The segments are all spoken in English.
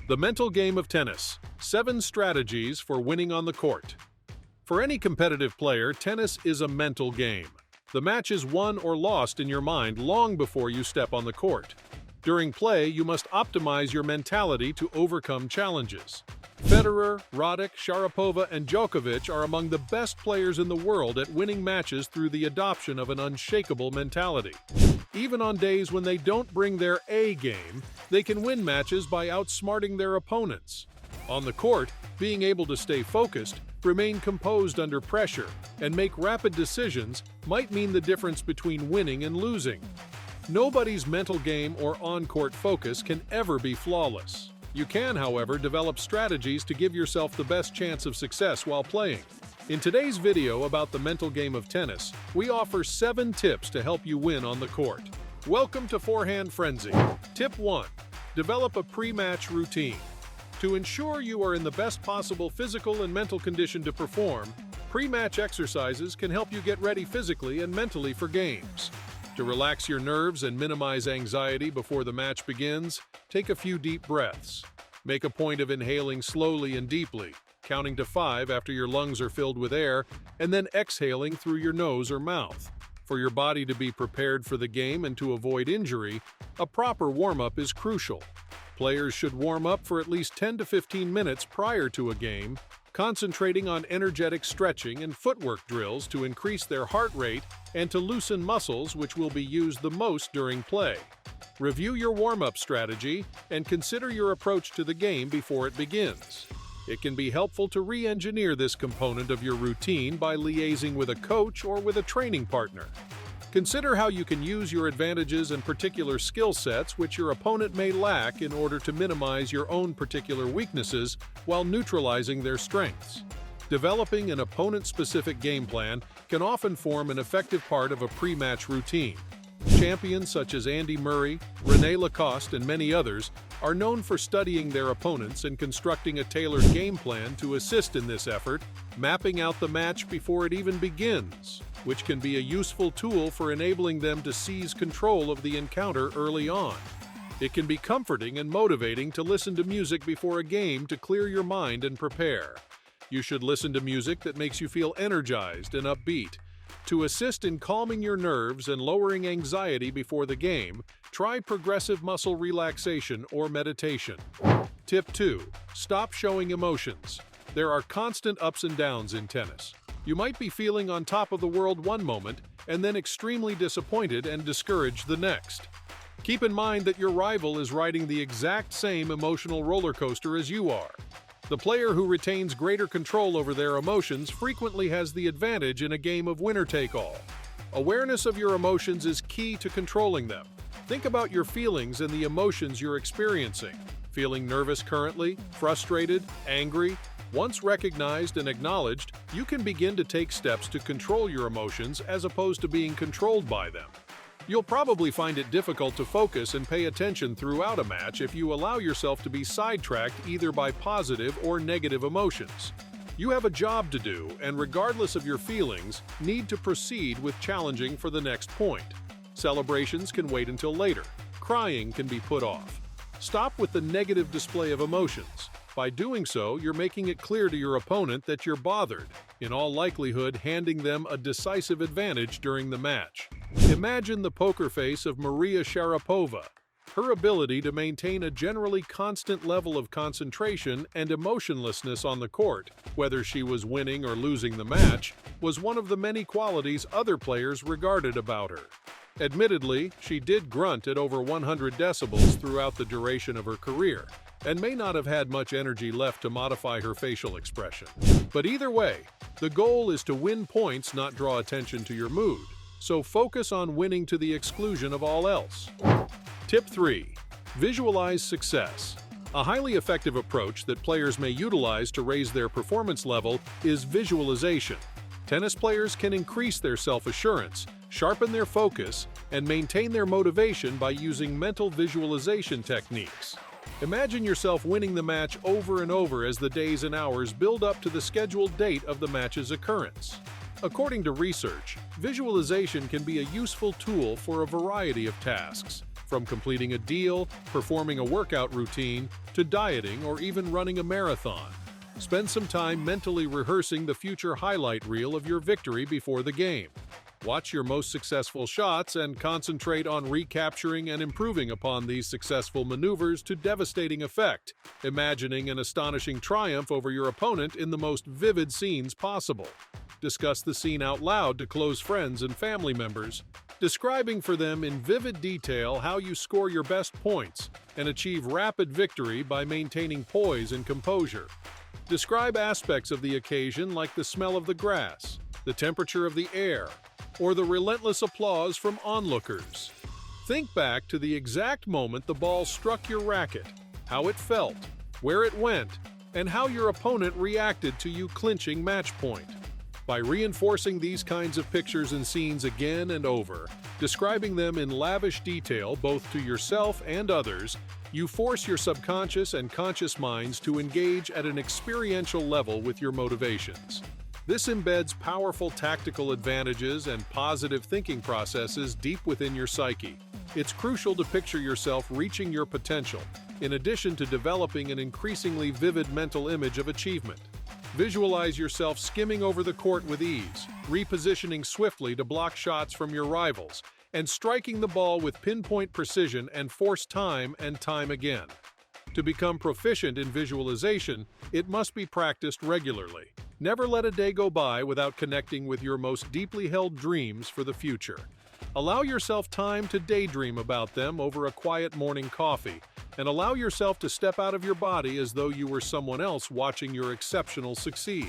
The mental game of tennis. 7 strategies for winning on the court. For any competitive player, tennis is a mental game. The match is won or lost in your mind long before you step on the court. During play, you must optimize your mentality to overcome challenges. Federer, Roddick, Sharapova, and Djokovic are among the best players in the world at winning matches through the adoption of an unshakable mentality. Even on days when they don't bring their A game, they can win matches by outsmarting their opponents. On the court, being able to stay focused, remain composed under pressure, and make rapid decisions might mean the difference between winning and losing. Nobody's mental game or on-court focus can ever be flawless. You can, however, develop strategies to give yourself the best chance of success while playing. In today's video about the mental game of tennis, we offer 7 tips to help you win on the court. Welcome to Forehand Frenzy. Tip 1. Develop a pre-match routine. To ensure you are in the best possible physical and mental condition to perform, pre-match exercises can help you get ready physically and mentally for games. To relax your nerves and minimize anxiety before the match begins, take a few deep breaths. Make a point of inhaling slowly and deeply, counting to 5 after your lungs are filled with air, and then exhaling through your nose or mouth. For your body to be prepared for the game and to avoid injury, a proper warm-up is crucial. Players should warm up for at least 10 to 15 minutes prior to a game, concentrating on energetic stretching and footwork drills to increase their heart rate and to loosen muscles which will be used the most during play. Review your warm-up strategy and consider your approach to the game before it begins. It can be helpful to re-engineer this component of your routine by liaising with a coach or with a training partner. Consider how you can use your advantages and particular skill sets which your opponent may lack in order to minimize your own particular weaknesses while neutralizing their strengths. Developing an opponent-specific game plan can often form an effective part of a pre-match routine. Champions such as Andy Murray, Rene Lacoste, and many others are known for studying their opponents and constructing a tailored game plan to assist in this effort, mapping out the match before it even begins, which can be a useful tool for enabling them to seize control of the encounter early on. It can be comforting and motivating to listen to music before a game to clear your mind and prepare. You should listen to music that makes you feel energized and upbeat. To assist in calming your nerves and lowering anxiety before the game, try progressive muscle relaxation or meditation. Tip 2. Stop showing emotions. There are constant ups and downs in tennis. You might be feeling on top of the world one moment and then extremely disappointed and discouraged the next. Keep in mind that your rival is riding the exact same emotional roller coaster as you are. The player who retains greater control over their emotions frequently has the advantage in a game of winner-take-all. Awareness of your emotions is key to controlling them. Think about your feelings and the emotions you're experiencing. Feeling nervous currently, frustrated, angry? Once recognized and acknowledged, you can begin to take steps to control your emotions as opposed to being controlled by them. You'll probably find it difficult to focus and pay attention throughout a match if you allow yourself to be sidetracked either by positive or negative emotions. You have a job to do, and regardless of your feelings, need to proceed with challenging for the next point. Celebrations can wait until later. Crying can be put off. Stop with the negative display of emotions. By doing so, you're making it clear to your opponent that you're bothered, in all likelihood handing them a decisive advantage during the match. Imagine the poker face of Maria Sharapova. Her ability to maintain a generally constant level of concentration and emotionlessness on the court, whether she was winning or losing the match, was one of the many qualities other players regarded about her. Admittedly, she did grunt at over 100 decibels throughout the duration of her career, and may not have had much energy left to modify her facial expression. But either way, the goal is to win points, not draw attention to your mood. So focus on winning to the exclusion of all else. Tip 3. Visualize success. A highly effective approach that players may utilize to raise their performance level is visualization. Tennis players can increase their self-assurance, sharpen their focus, and maintain their motivation by using mental visualization techniques. Imagine yourself winning the match over and over as the days and hours build up to the scheduled date of the match's occurrence. According to research, visualization can be a useful tool for a variety of tasks. from completing a deal, performing a workout routine, to dieting or even running a marathon. Spend some time mentally rehearsing the future highlight reel of your victory before the game. Watch your most successful shots and concentrate on recapturing and improving upon these successful maneuvers to devastating effect, imagining an astonishing triumph over your opponent in the most vivid scenes possible. Discuss the scene out loud to close friends and family members, describing for them in vivid detail how you score your best points and achieve rapid victory by maintaining poise and composure. Describe aspects of the occasion like the smell of the grass, the temperature of the air, or the relentless applause from onlookers. Think back to the exact moment the ball struck your racket, how it felt, where it went, and how your opponent reacted to you clinching match point. By reinforcing these kinds of pictures and scenes again and over, describing them in lavish detail both to yourself and others, you force your subconscious and conscious minds to engage at an experiential level with your motivations. This embeds powerful tactical advantages and positive thinking processes deep within your psyche. It's crucial to picture yourself reaching your potential, in addition to developing an increasingly vivid mental image of achievement. Visualize yourself skimming over the court with ease, repositioning swiftly to block shots from your rivals, and striking the ball with pinpoint precision and force time and time again. To become proficient in visualization, it must be practiced regularly. Never let a day go by without connecting with your most deeply held dreams for the future. Allow yourself time to daydream about them over a quiet morning coffee, and allow yourself to step out of your body as though you were someone else watching your exceptional succeed.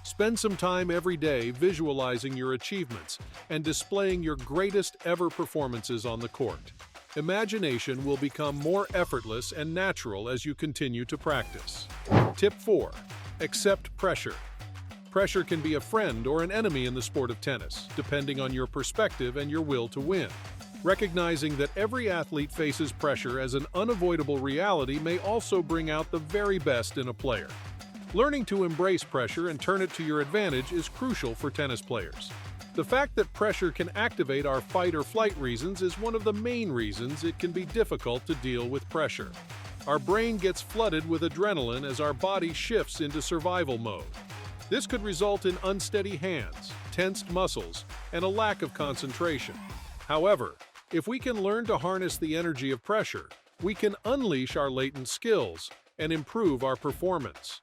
Spend some time every day visualizing your achievements and displaying your greatest ever performances on the court. Imagination will become more effortless and natural as you continue to practice. Tip 4. Accept pressure. Pressure can be a friend or an enemy in the sport of tennis, depending on your perspective and your will to win. Recognizing that every athlete faces pressure as an unavoidable reality may also bring out the very best in a player. Learning to embrace pressure and turn it to your advantage is crucial for tennis players. The fact that pressure can activate our fight or flight reasons is one of the main reasons it can be difficult to deal with pressure. Our brain gets flooded with adrenaline as our body shifts into survival mode. This could result in unsteady hands, tensed muscles, and a lack of concentration. However, if we can learn to harness the energy of pressure, we can unleash our latent skills and improve our performance.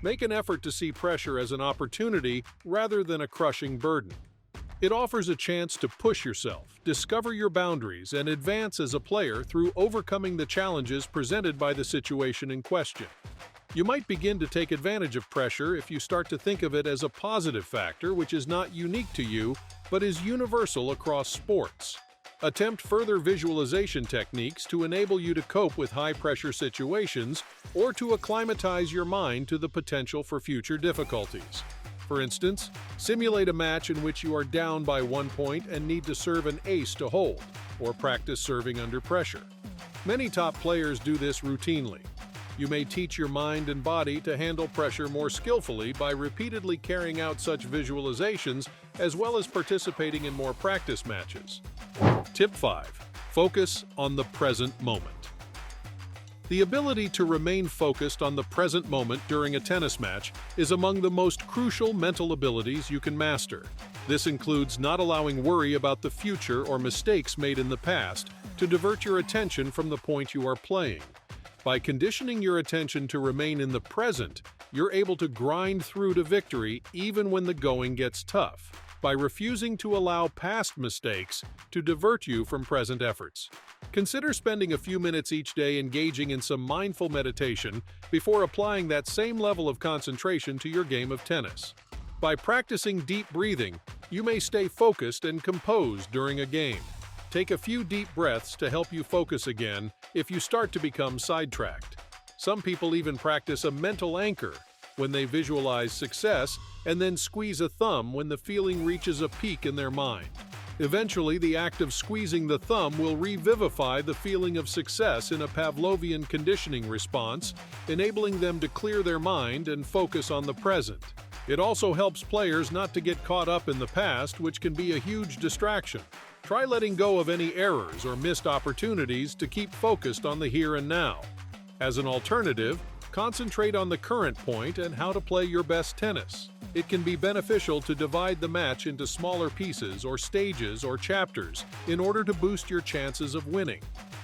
Make an effort to see pressure as an opportunity rather than a crushing burden. It offers a chance to push yourself, discover your boundaries, and advance as a player through overcoming the challenges presented by the situation in question. You might begin to take advantage of pressure if you start to think of it as a positive factor which is not unique to you, but is universal across sports. Attempt further visualization techniques to enable you to cope with high-pressure situations or to acclimatize your mind to the potential for future difficulties. For instance, simulate a match in which you are down by 1 point and need to serve an ace to hold, or practice serving under pressure. Many top players do this routinely. You may teach your mind and body to handle pressure more skillfully by repeatedly carrying out such visualizations as well as participating in more practice matches. Tip 5. Focus on the present moment. The ability to remain focused on the present moment during a tennis match is among the most crucial mental abilities you can master. This includes not allowing worry about the future or mistakes made in the past to divert your attention from the point you are playing. By conditioning your attention to remain in the present, you're able to grind through to victory even when the going gets tough, by refusing to allow past mistakes to divert you from present efforts. Consider spending a few minutes each day engaging in some mindful meditation before applying that same level of concentration to your game of tennis. By practicing deep breathing, you may stay focused and composed during a game. Take a few deep breaths to help you focus again if you start to become sidetracked. Some people even practice a mental anchor when they visualize success and then squeeze a thumb when the feeling reaches a peak in their mind. Eventually, the act of squeezing the thumb will revivify the feeling of success in a Pavlovian conditioning response, enabling them to clear their mind and focus on the present. It also helps players not to get caught up in the past, which can be a huge distraction. Try letting go of any errors or missed opportunities to keep focused on the here and now. As an alternative, concentrate on the current point and how to play your best tennis. It can be beneficial to divide the match into smaller pieces or stages or chapters in order to boost your chances of winning.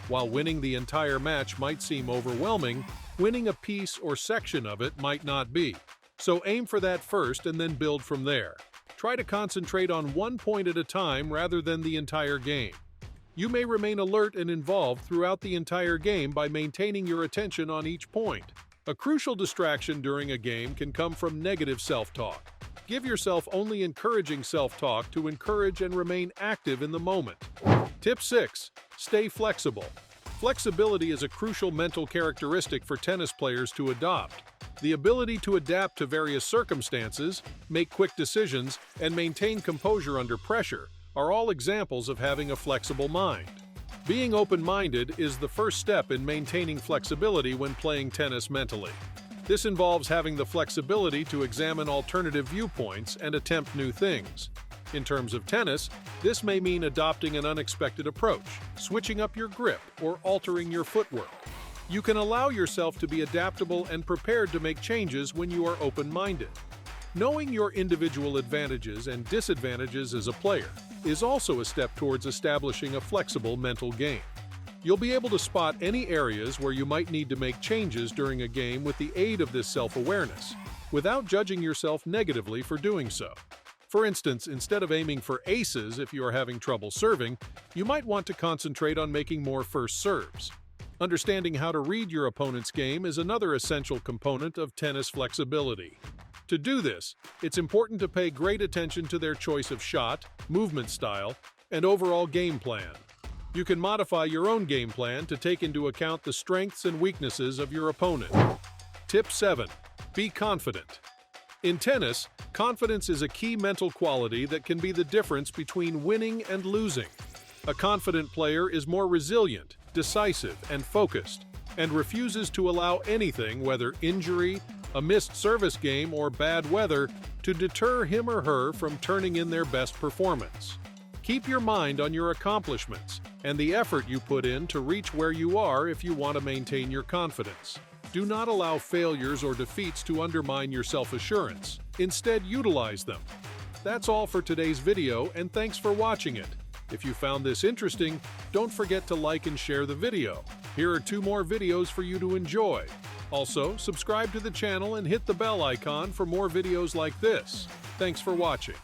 While winning the entire match might seem overwhelming, winning a piece or section of it might not be. So aim for that first and then build from there. Try to concentrate on one point at a time rather than the entire game. You may remain alert and involved throughout the entire game by maintaining your attention on each point. A crucial distraction during a game can come from negative self-talk. Give yourself only encouraging self-talk to encourage and remain active in the moment. Tip 6. Stay flexible. Flexibility is a crucial mental characteristic for tennis players to adopt. The ability to adapt to various circumstances, make quick decisions, and maintain composure under pressure are all examples of having a flexible mind. Being open-minded is the first step in maintaining flexibility when playing tennis mentally. This involves having the flexibility to examine alternative viewpoints and attempt new things. In terms of tennis, this may mean adopting an unexpected approach, switching up your grip, or altering your footwork. You can allow yourself to be adaptable and prepared to make changes when you are open-minded. Knowing your individual advantages and disadvantages as a player is also a step towards establishing a flexible mental game. You'll be able to spot any areas where you might need to make changes during a game with the aid of this self-awareness, without judging yourself negatively for doing so. For instance, instead of aiming for aces if you are having trouble serving, you might want to concentrate on making more first serves. Understanding how to read your opponent's game is another essential component of tennis flexibility. To do this, it's important to pay great attention to their choice of shot, movement style, and overall game plan. You can modify your own game plan to take into account the strengths and weaknesses of your opponent. Tip 7. Be confident. In tennis, confidence is a key mental quality that can be the difference between winning and losing. A confident player is more resilient, decisive, and focused, and refuses to allow anything, whether injury, a missed service game, or bad weather, to deter him or her from turning in their best performance. Keep your mind on your accomplishments and the effort you put in to reach where you are if you want to maintain your confidence. Do not allow failures or defeats to undermine your self-assurance. Instead, utilize them. That's all for today's video, and thanks for watching it. If you found this interesting, don't forget to like and share the video. Here are 2 more videos for you to enjoy. Also, subscribe to the channel and hit the bell icon for more videos like this. Thanks for watching.